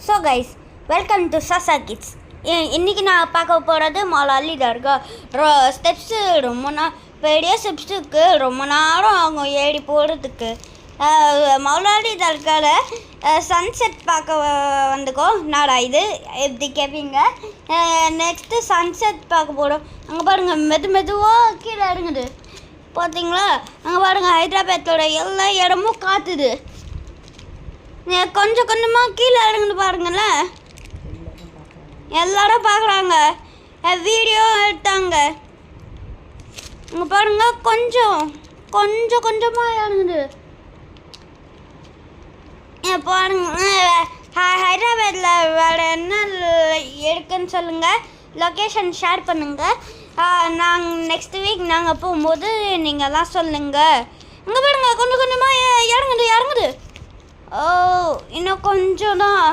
So guys, welcome to சசா kids. இன்றைக்கி நான் பார்க்க போகிறது மொலாலி தர்கா. ஸ்டெப்ஸு பெரிய ஸ்டெப்ஸுக்கு ரொம்ப நேரம் ஆகும் ஏறி போகிறதுக்கு. மொலாலி தர்காவில் சன்செட் பார்க்க வந்துக்கோ. நாடா இது எப்படி கேட்பீங்க? நெக்ஸ்ட்டு சன்செட் பார்க்க போகிறோம். அங்கே பாருங்கள், மெதுவாக கீழே இறங்குது பார்த்தீங்களா? அங்கே பாருங்கள், ஹைதராபாத்தோட எல்லா இடமும் காத்துது. கொஞ்சம் கொஞ்சமாக கீழே இறங்குது பாருங்களேன். எல்லாரும் பார்க்குறாங்க, வீடியோ எடுத்தாங்க. இங்கே பாருங்க, கொஞ்சம் கொஞ்சமாக இறங்குது பாருங்க. ஹைதராபாத்தில் வேறு என்ன இருக்குன்னு சொல்லுங்கள், லொக்கேஷன் ஷேர் பண்ணுங்கள். நாங்கள் நெக்ஸ்ட் வீக் நாங்கள் போகும்போது நீங்கள்லாம் சொல்லுங்கள். இங்கே பாருங்க, கொஞ்சம் கொஞ்சமாக இறங்குது. ஓ, இன்னும் கொஞ்சம் தான்.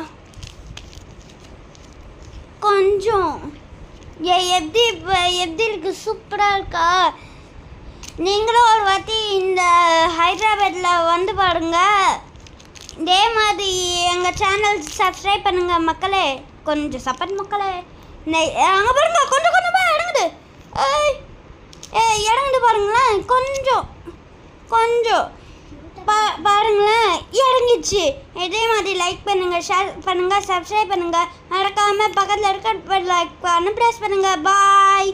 எப்படி இருக்கு? சூப்பராக இருக்கா? நீங்களும் ஒரு வாட்டி இந்த ஹைதராபாத்தில் வந்து பாருங்க. இதே மாதிரி எங்கள் சேனல் சப்ஸ்கிரைப் பண்ணுங்கள் மக்களே. கொஞ்சம் சப்போர்ட் மக்களே. அங்கே பாருங்க, கொஞ்சம் கொஞ்சமாக இறங்குது. இறங்குது பாருங்களேன். கொஞ்சம் பாருங்களேன், இறங்கிச்சு. இதே மாதிரி லைக் பண்ணுங்கள், ஷேர் பண்ணுங்கள், சப்ஸ்கிரைப் பண்ணுங்கள். மறக்காமல் பக்கத்தில் இருக்க லைக் பண்ண ப்ரெஸ் பண்ணுங்கள். பாய்.